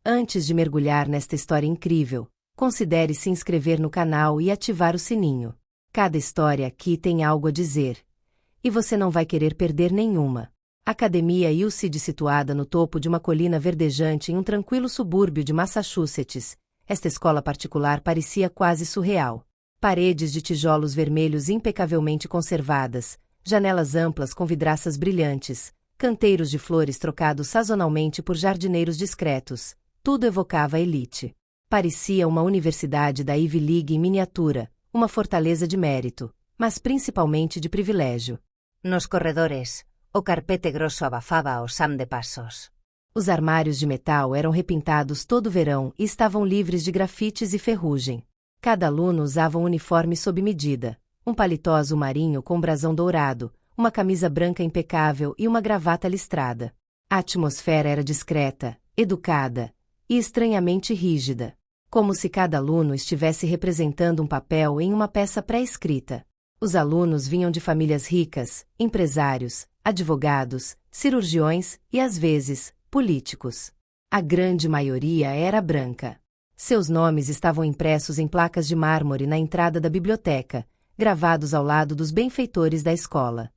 Antes de mergulhar nesta história incrível, considere se inscrever no canal e ativar o sininho. Cada história aqui tem algo a dizer. E você não vai querer perder nenhuma. Academia Hillside, situada no topo de uma colina verdejante em um tranquilo subúrbio de Massachusetts, esta escola particular parecia quase surreal. Paredes de tijolos vermelhos impecavelmente conservadas, janelas amplas com vidraças brilhantes, canteiros de flores trocados sazonalmente por jardineiros discretos, tudo evocava a elite. Parecia uma universidade da Ivy League em miniatura, uma fortaleza de mérito, mas principalmente de privilégio. Nos corredores, o carpete grosso abafaba o sam de passos. Os armários de metal eram repintados todo verão e estavam livres de grafites e ferrugem. Cada aluno usava um uniforme sob medida, um paletó azul marinho com brasão dourado, uma camisa branca impecável e uma gravata listrada. A atmosfera era discreta, educada e estranhamente rígida, como se cada aluno estivesse representando um papel em uma peça pré-escrita. Os alunos vinham de famílias ricas, empresários, advogados, cirurgiões e, às vezes, políticos. A grande maioria era branca. Seus nomes estavam impressos em placas de mármore na entrada da biblioteca, gravados ao lado dos benfeitores da escola.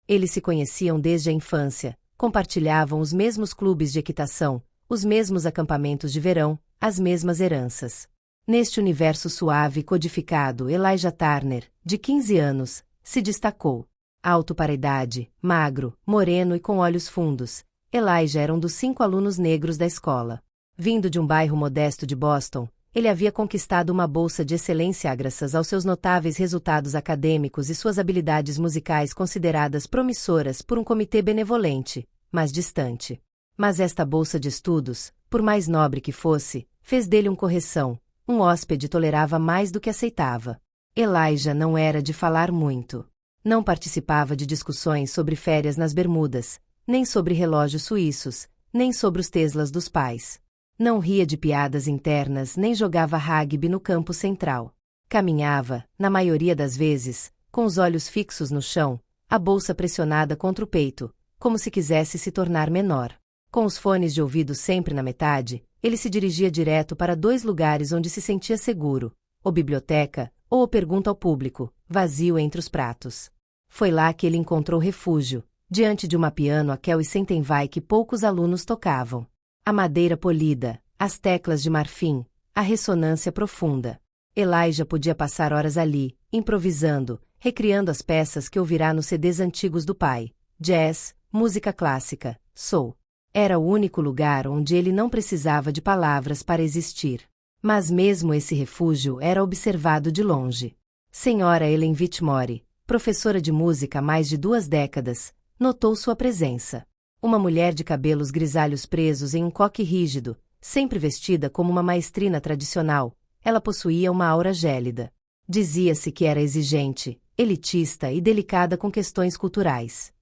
Eles se conheciam desde a infância, compartilhavam os mesmos clubes de equitação, os mesmos acampamentos de verão, as mesmas heranças. Neste universo suave e codificado, Elijah Turner, de 15 anos, se destacou. Alto para a idade, magro, moreno e com olhos fundos, Elijah era um dos 5 alunos negros da escola. Vindo de um bairro modesto de Boston, ele havia conquistado uma bolsa de excelência graças aos seus notáveis resultados acadêmicos e suas habilidades musicais consideradas promissoras por um comitê benevolente, mas distante. Mas esta bolsa de estudos, por mais nobre que fosse, fez dele um correção. Um hóspede tolerava mais do que aceitava. Elijah não era de falar muito. Não participava de discussões sobre férias nas Bermudas, nem sobre relógios suíços, nem sobre os Teslas dos pais. Não ria de piadas internas nem jogava rugby no campo central. Caminhava, na maioria das vezes, com os olhos fixos no chão, a bolsa pressionada contra o peito, como se quisesse se tornar menor. Com os fones de ouvido sempre na metade, ele se dirigia direto para 2 lugares onde se sentia seguro, ou biblioteca, ou pergunta ao público, vazio entre os pratos. Foi lá que ele encontrou refúgio, diante de uma piano Akel e Sentenvai que poucos alunos tocavam. A madeira polida, as teclas de marfim, a ressonância profunda. Elijah podia passar horas ali, improvisando, recriando as peças que ouvirá nos CDs antigos do pai, jazz, música clássica, soul. Era o único lugar onde ele não precisava de palavras para existir. Mas mesmo esse refúgio era observado de longe. Senhora Ellen Whitmore, professora de música há mais de 2 décadas, notou sua presença. Uma mulher de cabelos grisalhos presos em um coque rígido, sempre vestida como uma maestrina tradicional, ela possuía uma aura gélida. Dizia-se que era exigente, elitista e delicada com questões culturais.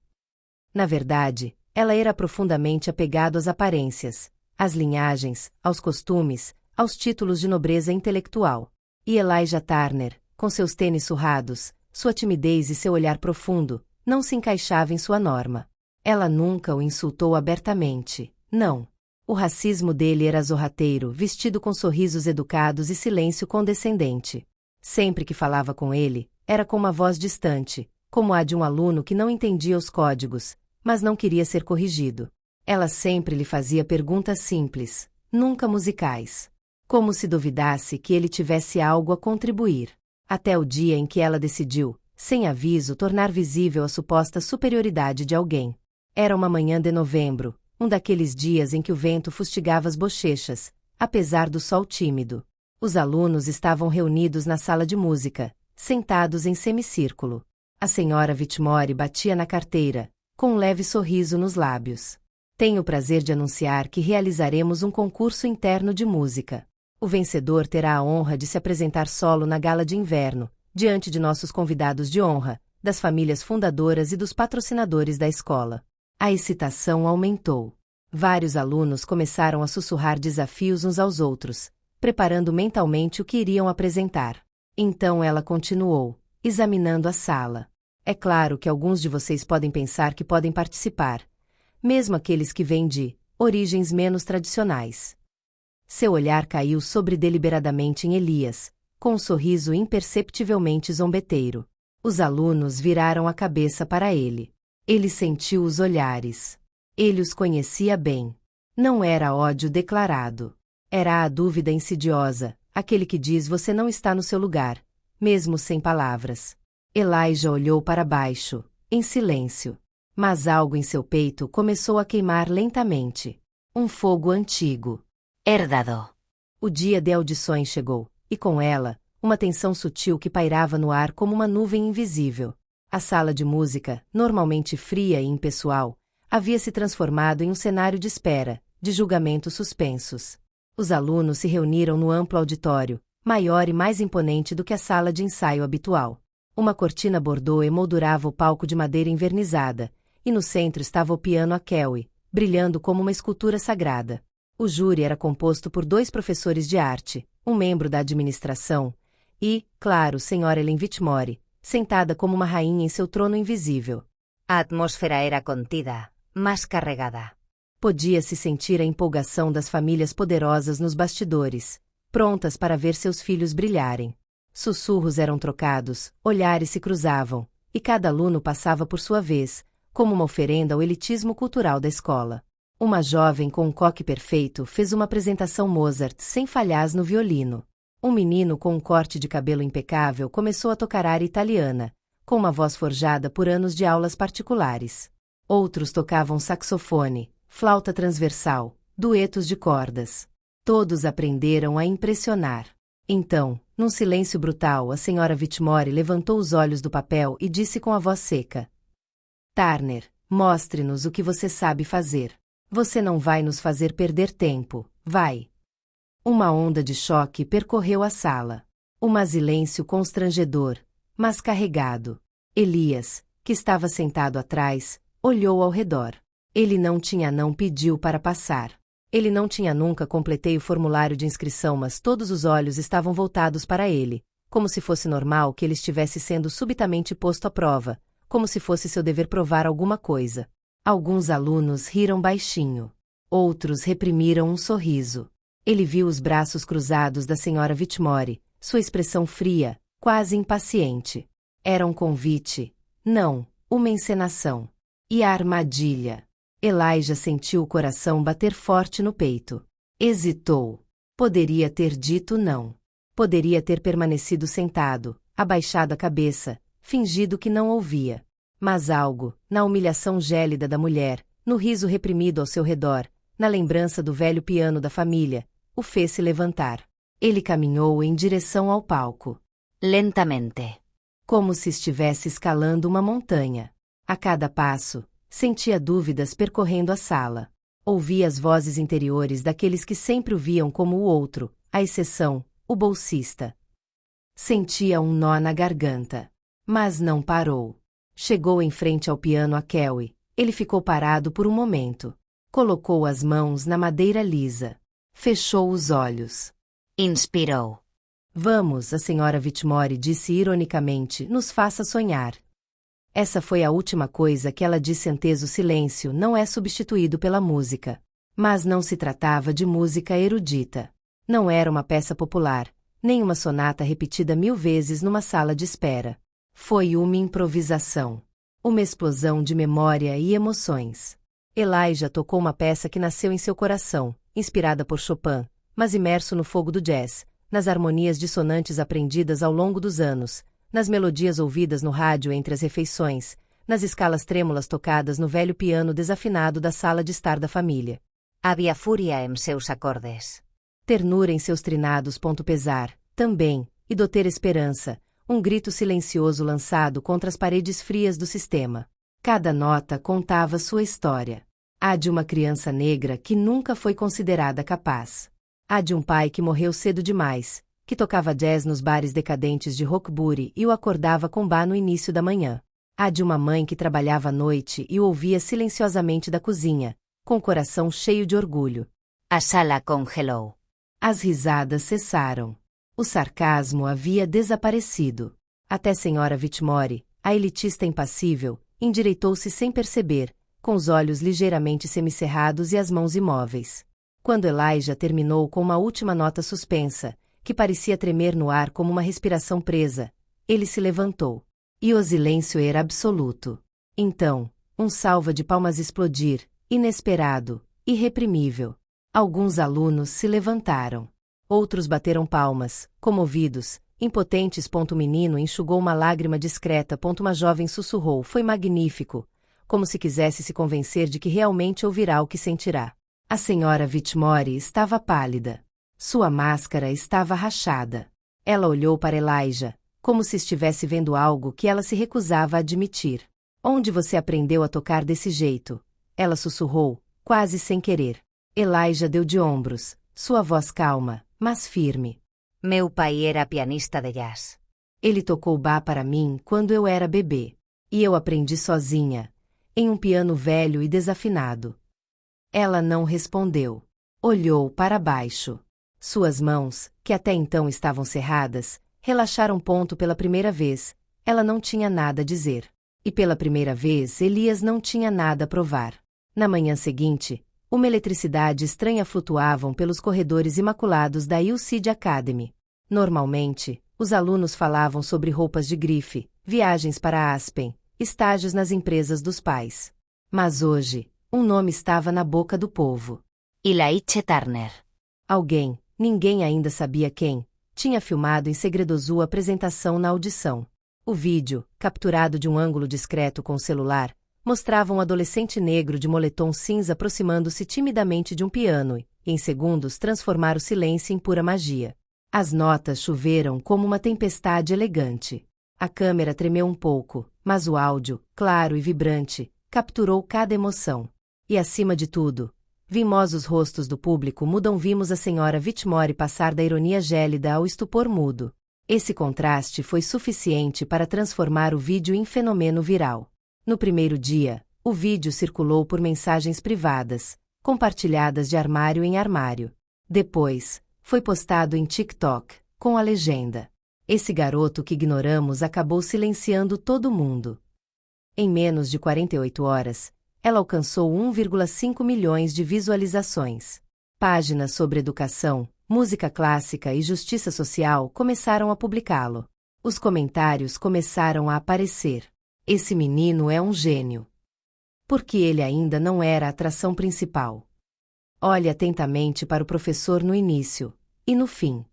Na verdade, ela era profundamente apegada às aparências, às linhagens, aos costumes, aos títulos de nobreza intelectual. E Elijah Turner, com seus tênis surrados, sua timidez e seu olhar profundo, não se encaixava em sua norma. Ela nunca o insultou abertamente, não. O racismo dele era sorrateiro, vestido com sorrisos educados e silêncio condescendente. Sempre que falava com ele, era com uma voz distante, como a de um aluno que não entendia os códigos, mas não queria ser corrigido. Ela sempre lhe fazia perguntas simples, nunca musicais. Como se duvidasse que ele tivesse algo a contribuir. Até o dia em que ela decidiu, sem aviso, tornar visível a suposta superioridade de alguém. Era uma manhã de novembro, um daqueles dias em que o vento fustigava as bochechas, apesar do sol tímido. Os alunos estavam reunidos na sala de música, sentados em semicírculo. A senhora Whitmore batia na carteira, com um leve sorriso nos lábios. Tenho o prazer de anunciar que realizaremos um concurso interno de música. O vencedor terá a honra de se apresentar solo na gala de inverno, diante de nossos convidados de honra, das famílias fundadoras e dos patrocinadores da escola. A excitação aumentou. Vários alunos começaram a sussurrar desafios uns aos outros, preparando mentalmente o que iriam apresentar. Então ela continuou, examinando a sala. É claro que alguns de vocês podem pensar que podem participar, mesmo aqueles que vêm de origens menos tradicionais. Seu olhar caiu deliberadamente em Elias, com um sorriso imperceptivelmente zombeteiro. Os alunos viraram a cabeça para ele. Ele sentiu os olhares. Ele os conhecia bem. Não era ódio declarado. Era a dúvida insidiosa, aquele que diz você não está no seu lugar, mesmo sem palavras. Elijah olhou para baixo, em silêncio. Mas algo em seu peito começou a queimar lentamente. Um fogo antigo. Herdado. O dia de audições chegou, e com ela, uma tensão sutil que pairava no ar como uma nuvem invisível. A sala de música, normalmente fria e impessoal, havia se transformado em um cenário de espera, de julgamentos suspensos. Os alunos se reuniram no amplo auditório, maior e mais imponente do que a sala de ensaio habitual. Uma cortina bordô emoldurava o palco de madeira envernizada, e no centro estava o piano Kelly, brilhando como uma escultura sagrada. O júri era composto por 2 professores de arte, um membro da administração e, claro, Sra. Ellen Whitmore, sentada como uma rainha em seu trono invisível. A atmósfera era contida, mas carregada. Podia-se sentir a empolgação das famílias poderosas nos bastidores, prontas para ver seus filhos brilharem. Sussurros eram trocados, olhares se cruzavam, e cada aluno passava por sua vez, como uma oferenda ao elitismo cultural da escola. Uma jovem com um coque perfeito fez uma apresentação Mozart sem falhas no violino. Um menino com um corte de cabelo impecável começou a tocar área italiana, com uma voz forjada por anos de aulas particulares. Outros tocavam saxofone, flauta transversal, duetos de cordas. Todos aprenderam a impressionar. Então, num silêncio brutal, a Sra. Whitmore levantou os olhos do papel e disse com a voz seca: Turner, mostre-nos o que você sabe fazer. Você não vai nos fazer perder tempo, vai. Uma onda de choque percorreu a sala. Um silêncio constrangedor, mas carregado. Elias, que estava sentado atrás, olhou ao redor. Ele não pediu para passar. Ele não tinha nunca completei o formulário de inscrição, mas todos os olhos estavam voltados para ele, como se fosse normal que ele estivesse sendo subitamente posto à prova, como se fosse seu dever provar alguma coisa. Alguns alunos riram baixinho. Outros reprimiram um sorriso. Ele viu os braços cruzados da Sra. Whitmore, sua expressão fria, quase impaciente. Era um convite, não, uma encenação. E a armadilha? Elijah sentiu o coração bater forte no peito. Hesitou. Poderia ter dito não. Poderia ter permanecido sentado, abaixado a cabeça, fingido que não ouvia. Mas algo, na humilhação gélida da mulher, no riso reprimido ao seu redor, na lembrança do velho piano da família, o fez se levantar. Ele caminhou em direção ao palco. Lentamente. Como se estivesse escalando uma montanha. A cada passo, sentia dúvidas percorrendo a sala. Ouvia as vozes interiores daqueles que sempre o viam como o outro, à exceção, o bolsista. Sentia um nó na garganta. Mas não parou. Chegou em frente ao piano Kelly. Ele ficou parado por um momento. Colocou as mãos na madeira lisa. Fechou os olhos. Inspirou. Vamos, a Sra. Whitmore disse ironicamente, nos faça sonhar. Essa foi a última coisa que ela disse antes. O silêncio não é substituído pela música. Mas não se tratava de música erudita. Não era uma peça popular, nem uma sonata repetida 1000 vezes numa sala de espera. Foi uma improvisação. Uma explosão de memória e emoções. Elijah tocou uma peça que nasceu em seu coração, inspirada por Chopin, mas imerso no fogo do jazz, nas harmonias dissonantes aprendidas ao longo dos anos, nas melodias ouvidas no rádio entre as refeições, nas escalas trêmulas tocadas no velho piano desafinado da sala de estar da família. Havia fúria em seus acordes. Ternura em seus trinados. Pesar, também, e doter esperança, um grito silencioso lançado contra as paredes frias do sistema. Cada nota contava sua história. A de uma criança negra que nunca foi considerada capaz. A de um pai que morreu cedo demais, que tocava jazz nos bares decadentes de Rockbury e o acordava com bar no início da manhã. A de uma mãe que trabalhava à noite e o ouvia silenciosamente da cozinha, com o coração cheio de orgulho. A sala congelou. As risadas cessaram. O sarcasmo havia desaparecido. Até Sra. Whitmore, a elitista impassível, endireitou-se sem perceber, com os olhos ligeiramente semicerrados e as mãos imóveis. Quando Elijah terminou com uma última nota suspensa, que parecia tremer no ar como uma respiração presa, ele se levantou. E o silêncio era absoluto. Então, um salva de palmas explodir, inesperado, irreprimível. Alguns alunos se levantaram. Outros bateram palmas, comovidos, impotentes. O menino enxugou uma lágrima discreta. Uma jovem sussurrou: foi magnífico, como se quisesse se convencer de que realmente ouvirá o que sentirá. A senhora Whitmore estava pálida. Sua máscara estava rachada. Ela olhou para Elijah, como se estivesse vendo algo que ela se recusava a admitir. Onde você aprendeu a tocar desse jeito? Ela sussurrou, quase sem querer. Elijah deu de ombros, sua voz calma, mas firme. Meu pai era pianista de jazz. Ele tocou Bach para mim quando eu era bebê. E eu aprendi sozinha, em um piano velho e desafinado. Ela não respondeu. Olhou para baixo. Suas mãos, que até então estavam cerradas, relaxaram. Pela primeira vez, ela não tinha nada a dizer. E pela primeira vez Elias não tinha nada a provar. Na manhã seguinte, uma eletricidade estranha flutuavam pelos corredores imaculados da UCD Academy. Normalmente, os alunos falavam sobre roupas de grife, viagens para Aspen, estágios nas empresas dos pais. Mas hoje, um nome estava na boca do povo. Elijah Turner. Alguém, ninguém ainda sabia quem, tinha filmado em segredo sua apresentação na audição. O vídeo, capturado de um ângulo discreto com o celular, mostrava um adolescente negro de moletom cinza aproximando-se timidamente de um piano e, em segundos, transformar o silêncio em pura magia. As notas choveram como uma tempestade elegante. A câmera tremeu um pouco, mas o áudio, claro e vibrante, capturou cada emoção. E acima de tudo, vimos os rostos do público mudam. Vimos a senhora Whitmore passar da ironia gélida ao estupor mudo. Esse contraste foi suficiente para transformar o vídeo em fenômeno viral. No primeiro dia, o vídeo circulou por mensagens privadas, compartilhadas de armário em armário. Depois, foi postado em TikTok, com a legenda: esse garoto que ignoramos acabou silenciando todo mundo. Em menos de 48 horas, ela alcançou 1,5 milhões de visualizações. Páginas sobre educação, música clássica e justiça social começaram a publicá-lo. Os comentários começaram a aparecer. Esse menino é um gênio. Porque ele ainda não era a atração principal. Olhe atentamente para o professor no início e no fim.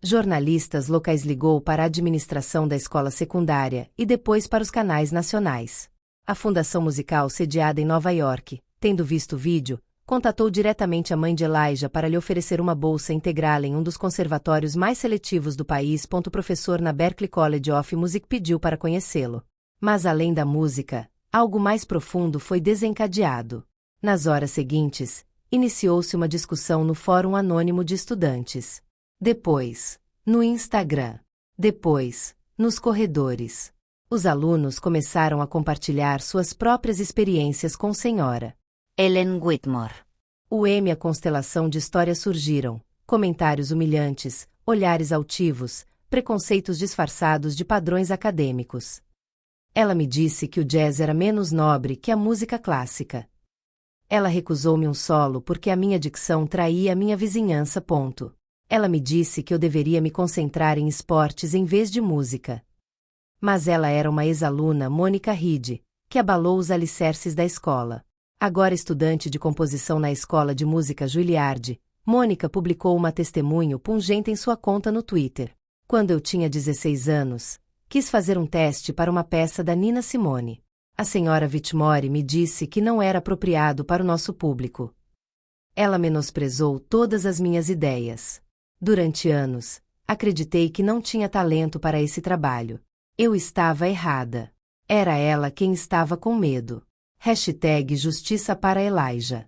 Jornalistas locais ligou para a administração da escola secundária e depois para os canais nacionais. A fundação musical sediada em Nova York, tendo visto o vídeo, contatou diretamente a mãe de Elijah para lhe oferecer uma bolsa integral em um dos conservatórios mais seletivos do país. O professor na Berklee College of Music pediu para conhecê-lo. Mas além da música, algo mais profundo foi desencadeado. Nas horas seguintes, iniciou-se uma discussão no Fórum Anônimo de Estudantes. Depois, no Instagram. Depois, nos corredores. Os alunos começaram a compartilhar suas próprias experiências com Sra. Ellen Whitmore. O M e a constelação de histórias surgiram, comentários humilhantes, olhares altivos, preconceitos disfarçados de padrões acadêmicos. Ela me disse que o jazz era menos nobre que a música clássica. Ela recusou-me um solo porque a minha dicção traía a minha vizinhança. Ela me disse que eu deveria me concentrar em esportes em vez de música. Mas ela era uma ex-aluna, Mônica Reed, que abalou os alicerces da escola. Agora estudante de composição na Escola de Música Juilliard, Mônica publicou uma testemunho pungente em sua conta no Twitter. Quando eu tinha 16 anos, quis fazer um teste para uma peça da Nina Simone. A senhora Whitmore me disse que não era apropriado para o nosso público. Ela menosprezou todas as minhas ideias. Durante anos, acreditei que não tinha talento para esse trabalho. Eu estava errada. Era ela quem estava com medo. #Justiça para Elijah.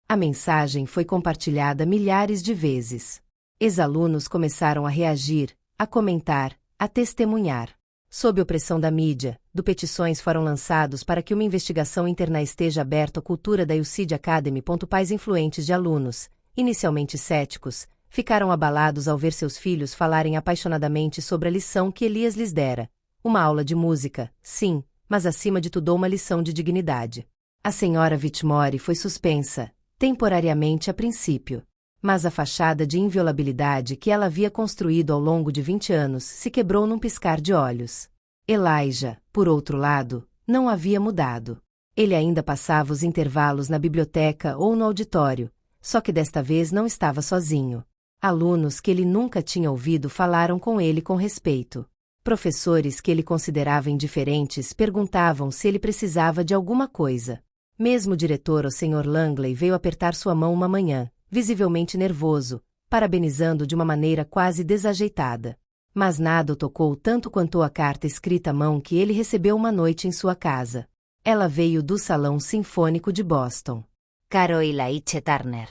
A mensagem foi compartilhada milhares de vezes. Ex-alunos começaram a reagir, a comentar, a testemunhar. Sob opressão da mídia, petições foram lançados para que uma investigação interna esteja aberta à cultura da UCD Academy. Pais influentes de alunos, inicialmente céticos, ficaram abalados ao ver seus filhos falarem apaixonadamente sobre a lição que Elias lhes dera. Uma aula de música, sim, mas acima de tudo uma lição de dignidade. A senhora Whitmore foi suspensa, temporariamente a princípio. Mas a fachada de inviolabilidade que ela havia construído ao longo de 20 anos se quebrou num piscar de olhos. Elijah, por outro lado, não havia mudado. Ele ainda passava os intervalos na biblioteca ou no auditório, só que desta vez não estava sozinho. Alunos que ele nunca tinha ouvido falaram com ele com respeito. Professores que ele considerava indiferentes perguntavam se ele precisava de alguma coisa. Mesmo o diretor, o Sr. Langley, veio apertar sua mão uma manhã, visivelmente nervoso, parabenizando de uma maneira quase desajeitada. Mas nada o tocou tanto quanto a carta escrita à mão que ele recebeu uma noite em sua casa. Ela veio do Salão Sinfônico de Boston. Caro Elijah Turner.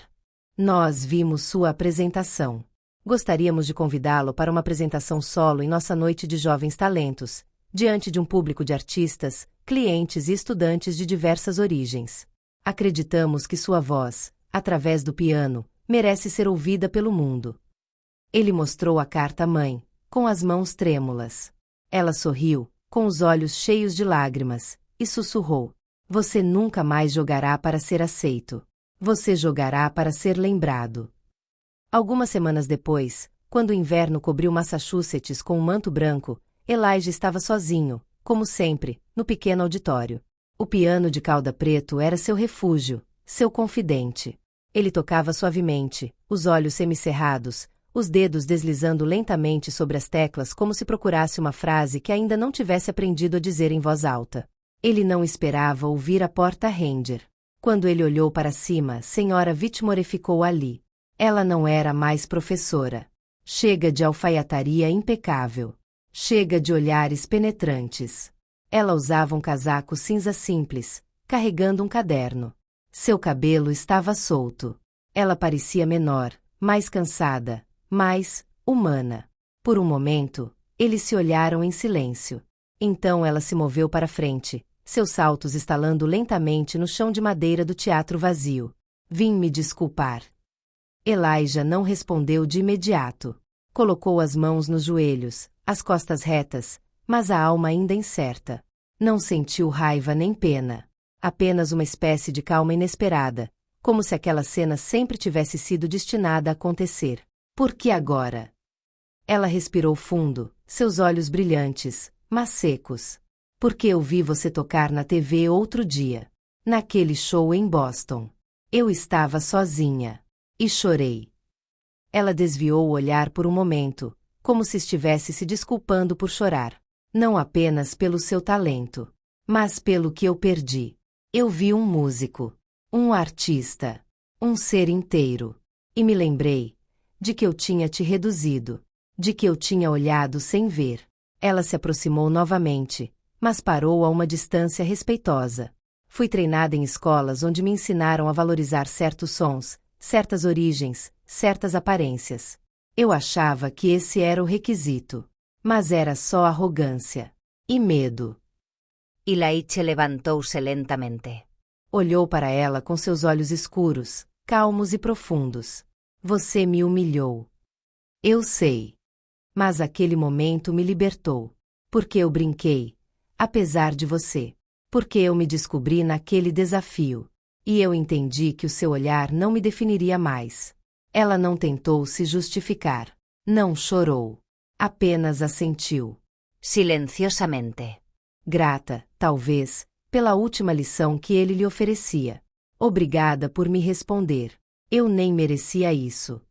Nós vimos sua apresentação. Gostaríamos de convidá-lo para uma apresentação solo em nossa noite de jovens talentos, diante de um público de artistas, clientes e estudantes de diversas origens. Acreditamos que sua voz, através do piano, merece ser ouvida pelo mundo. Ele mostrou a carta à mãe, com as mãos trêmulas. Ela sorriu, com os olhos cheios de lágrimas, e sussurrou: "Você nunca mais jogará para ser aceito. Você jogará para ser lembrado." Algumas semanas depois, quando o inverno cobriu Massachusetts com um manto branco, Elijah estava sozinho, como sempre, no pequeno auditório. O piano de cauda preto era seu refúgio, seu confidente. Ele tocava suavemente, os olhos semicerrados, os dedos deslizando lentamente sobre as teclas como se procurasse uma frase que ainda não tivesse aprendido a dizer em voz alta. Ele não esperava ouvir a porta ranger. Quando ele olhou para cima, Sra. Whitmore ficou ali. Ela não era mais professora. Chega de alfaiataria impecável. Chega de olhares penetrantes. Ela usava um casaco cinza simples, carregando um caderno. Seu cabelo estava solto. Ela parecia menor, mais cansada, mais humana. Por um momento, eles se olharam em silêncio. Então ela se moveu para frente, seus saltos estalando lentamente no chão de madeira do teatro vazio. "Vim me desculpar." Elijah não respondeu de imediato. Colocou as mãos nos joelhos, as costas retas, mas a alma ainda incerta. Não sentiu raiva nem pena. Apenas uma espécie de calma inesperada, como se aquela cena sempre tivesse sido destinada a acontecer. Por que agora? Ela respirou fundo, seus olhos brilhantes, mas secos. "Porque eu vi você tocar na TV outro dia. Naquele show em Boston. Eu estava sozinha. E chorei." Ela desviou o olhar por um momento, como se estivesse se desculpando por chorar. "Não apenas pelo seu talento, mas pelo que eu perdi. Eu vi um músico, um artista, um ser inteiro. E me lembrei de que eu tinha te reduzido, de que eu tinha olhado sem ver." Ela se aproximou novamente, mas parou a uma distância respeitosa. "Fui treinada em escolas onde me ensinaram a valorizar certos sons, certas origens, certas aparências. Eu achava que esse era o requisito. Mas era só arrogância. E medo." Elijah levantou-se lentamente. Olhou para ela com seus olhos escuros, calmos e profundos. "Você me humilhou. Eu sei. Mas aquele momento me libertou. Porque eu brinquei, apesar de você. Porque eu me descobri naquele desafio. E eu entendi que o seu olhar não me definiria mais." Ela não tentou se justificar. Não chorou. Apenas assentiu. Silenciosamente. Grata, talvez, pela última lição que ele lhe oferecia. "Obrigada por me responder. Eu nem merecia isso."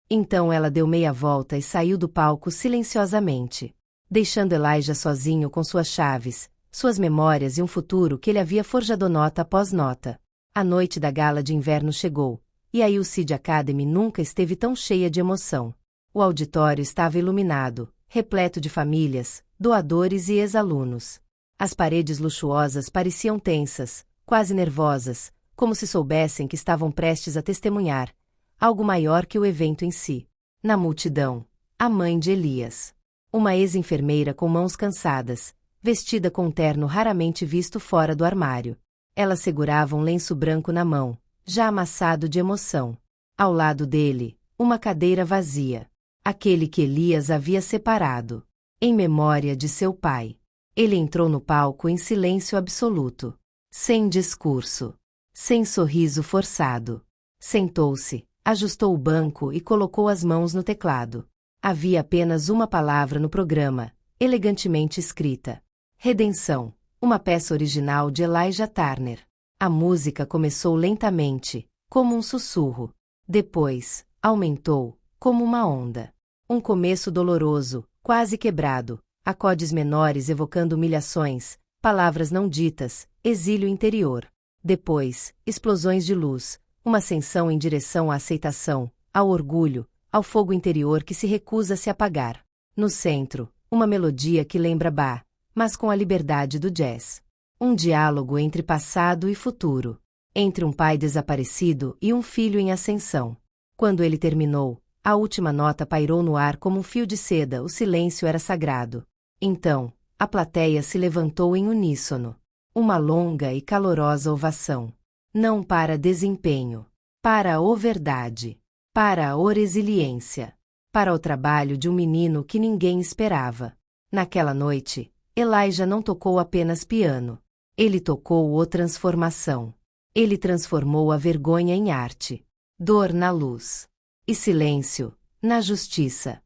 Então ela deu meia volta e saiu do palco silenciosamente, deixando Elijah sozinho com suas chaves, suas memórias e um futuro que ele havia forjado nota após nota. A noite da gala de inverno chegou, e a Hillside Academy nunca esteve tão cheia de emoção. O auditório estava iluminado, repleto de famílias, doadores e ex-alunos. As paredes luxuosas pareciam tensas, quase nervosas, como se soubessem que estavam prestes a testemunhar algo maior que o evento em si. Na multidão, a mãe de Elias. Uma ex-enfermeira com mãos cansadas, vestida com um terno raramente visto fora do armário. Ela segurava um lenço branco na mão, já amassado de emoção. Ao lado dele, uma cadeira vazia. Aquele que Elias havia separado, em memória de seu pai. Ele entrou no palco em silêncio absoluto. Sem discurso. sem sorriso forçado. Sentou-se, ajustou o banco e colocou as mãos no teclado. Havia apenas uma palavra no programa, elegantemente escrita: Redenção, uma peça original de Elijah Turner. A música começou lentamente, como um sussurro. Depois, aumentou, como uma onda. Um começo doloroso, quase quebrado, acordes menores evocando humilhações, palavras não ditas, exílio interior. Depois, explosões de luz, uma ascensão em direção à aceitação, ao orgulho, ao fogo interior que se recusa a se apagar. No centro, uma melodia que lembra Bach, mas com a liberdade do jazz. Um diálogo entre passado e futuro. Entre um pai desaparecido e um filho em ascensão. Quando ele terminou, a última nota pairou no ar como um fio de seda, o silêncio era sagrado. Então, a plateia se levantou em uníssono. Uma longa e calorosa ovação. Não para desempenho. Para a verdade. Para a resiliência. Para o trabalho de um menino que ninguém esperava. Naquela noite, Elijah não tocou apenas piano. Ele tocou o transformação. Ele transformou a vergonha em arte. Dor na luz. E silêncio, na justiça.